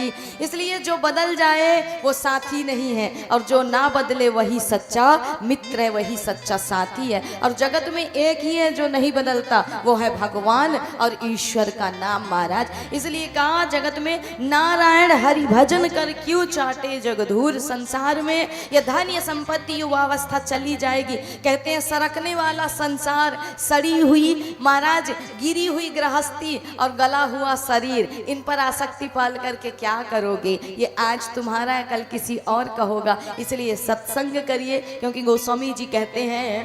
जाएगी। इसलिए जो बदल जाए वो साथी नहीं है, और जो ना बदले वही सच्चा मित्र है, वही सच्चा साथी है। और जगत में एक ही है जो नहीं बदलता, वो है भगवान और ईश्वर का नाम महाराज। इसलिए कहा जगत में नारायण हरि भजन कर क्यों चाटे जगधूर। संसार में ये धन्य संपत्ति युवावस्था चली जाएगी। कहते हैं सरकने वाला संसार, सड़ी हुई महाराज गिरी हुई गृहस्थी और गला हुआ शरीर, इन पर आसक्ति पाल करके क्या करोगे। ये आज तुम्हारा है, कल किसी और का होगा। इसलिए सत्संग करिए, क्योंकि गोस्वामी जी कहते हैं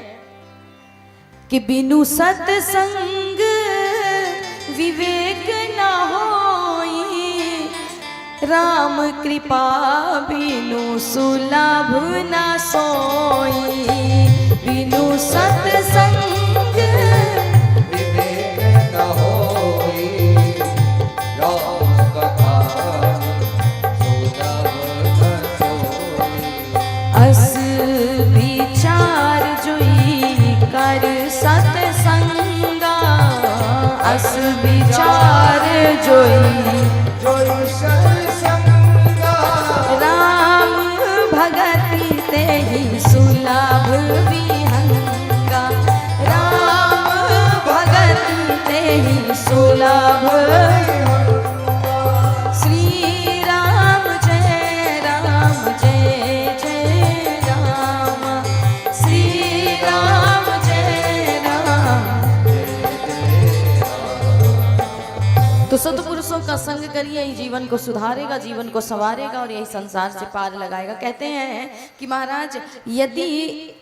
कि बिनु सत्संग विवेक न होई, राम कृपा बिनु सुलभ न सोई। बिनु सत्संग विवेक न होई, राम कथा सुलभ न सोई। अस विचार जोई कर सत्संगा, अस विचार जोई जोई सत्संगा, राम भगति ते ही सुलभ विहंगा। राम भगति ते ही सुलभ। श्री राम जय जय राम, श्री राम जय राम। तो सत्पुरुषों का संग करिए, यही जीवन को सुधारेगा, जीवन को संवारेगा और यही संसार से पार लगाएगा। कहते हैं कि महाराज यदि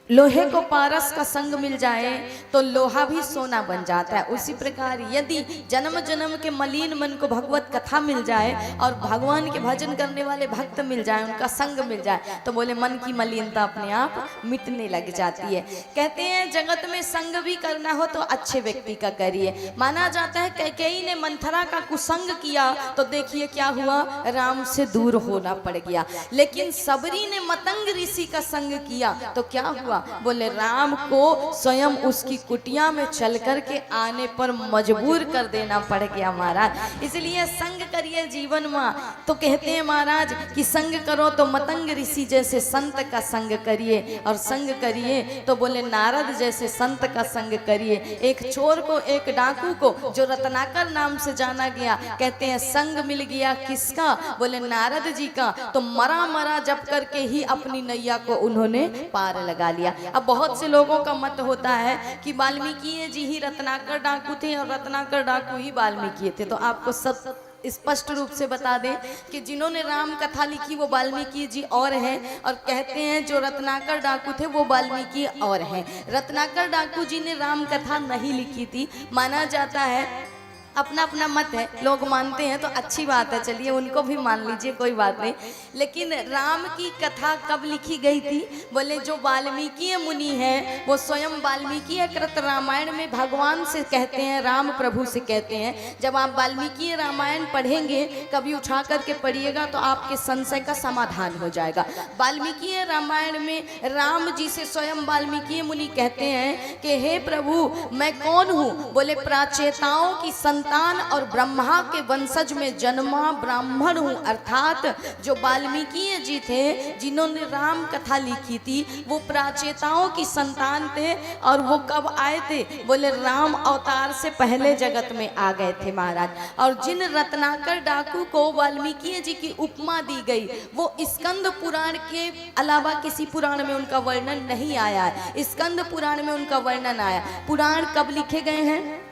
लोहे को पारस का संग मिल जाए तो लोहा भी सोना बन जाता है। उसी प्रकार यदि जन्म जन्म के मलिन मन को भगवत कथा मिल जाए और भगवान के भजन करने वाले भक्त मिल जाए, उनका संग मिल जाए, तो बोले मन की मलिनता अपने आप मिटने लग जाती है। कहते हैं जगत में संग भी करना हो तो अच्छे व्यक्ति का करिए। माना जाता है कैकेयी ने मंथरा का कुसंग किया तो देखिए क्या हुआ, राम से दूर होना पड़ गया। लेकिन सबरी ने मतंग ऋषि का संग किया तो क्या हुआ, बोले राम को स्वयं उसकी कुटिया में चल कर के आने पर मजबूर कर देना पड़ गया महाराज। इसलिए संग करिए जीवन में। तो कहते हैं महाराज कि संग करो तो मतंग ऋषि जैसे संत का संग करिए, और संग करिए तो बोले नारद जैसे संत का संग करिए। एक चोर को, एक डाकू को जो रत्नाकर नाम से जाना गया, कहते हैं संग मिल गया किसका, बोले नारद जी का। तो मरा मरा जप करके ही अपनी नैया को उन्होंने पार लगा लिया। अब बहुत से लोगों का मत होता है कि वाल्मीकि जी ही रत्नाकर डाकू थे और रत्नाकर डाकू ही वाल्मीकि थे। तो आपको सब स्पष्ट रूप से बता दें कि जिन्होंने राम कथा लिखी वो वाल्मीकि जी और हैं, और कहते हैं जो रत्नाकर डाकू थे वो वाल्मीकि और हैं। रत्नाकर डाकू जी ने राम कथा नहीं लिखी थी, माना जाता है। अपना अपना मत है, लोग मानते हैं तो अच्छी बात है, चलिए उनको भी मान लीजिए, कोई बात नहीं। लेकिन राम की कथा कब लिखी गई थी, बोले जो वाल्मीकि मुनि है वो स्वयं वाल्मीकि कृत रामायण में भगवान से कहते हैं, राम प्रभु से कहते हैं, जब आप वाल्मीकि रामायण पढ़ेंगे कभी उठा करके पढ़िएगा तो आपके संशय का समाधान हो जाएगा। वाल्मीकि रामायण में राम जी से स्वयं वाल्मीकि मुनि कहते हैं कि हे प्रभु मैं कौन हूँ, बोले प्राचेताओं की संतान और ब्रह्मा के वंशज में जन्मा ब्राह्मण हूँ। अर्थात जो वाल्मीकि जी थे जिन्होंने राम कथा लिखी थी वो प्राचेताओं की संतान थे, और वो कब आए थे, बोले राम अवतार से पहले जगत में आ गए थे महाराज। और जिन रत्नाकर डाकू को वाल्मीकि जी की उपमा दी गई वो स्कंद पुराण के अलावा किसी पुराण में उनका वर्णन नहीं आया है। स्कंद पुराण में उनका वर्णन आया। पुराण कब लिखे गए हैं,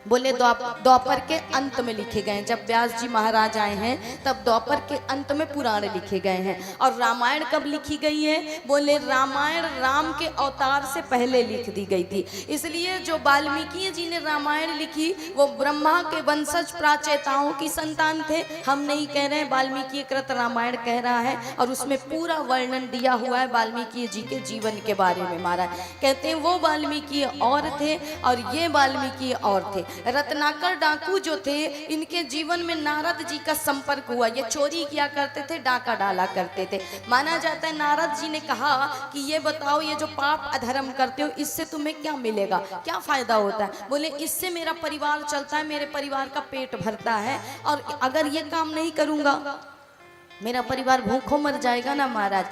बोले द्वापर के अंत में लिखे गए हैं। जब व्यास जी महाराज आए हैं तब द्वापर के अंत में पुराण लिखे गए हैं। और रामायण कब लिखी गई है, बोले रामायण राम के अवतार से पहले लिख दी गई थी। इसलिए जो वाल्मीकि जी ने रामायण लिखी वो ब्रह्मा के वंशज प्राचेताओं की संतान थे। हम नहीं कह रहे हैं, वाल्मीकि कृत रामायण कह रहा है और उसमें पूरा वर्णन दिया हुआ है वाल्मीकि जी के जीवन के बारे में। महाराज कहते हैं वो वाल्मीकि और थे और ये वाल्मीकि और थे। रत्नाकर डाकू जो थे, इनके जीवन में नारद जी का संपर्क हुआ। ये चोरी किया करते थे, डाका डाला करते थे। माना जाता है नारद जी ने कहा कि ये बताओ, ये जो पाप अधर्म करते हो इससे तुम्हें क्या मिलेगा, क्या फायदा होता है? बोले इससे मेरा परिवार चलता है, मेरे परिवार का पेट भरता है, और अगर ये काम नहीं करूंगा मेरा परिवार भूखों मर जाएगा ना महाराज।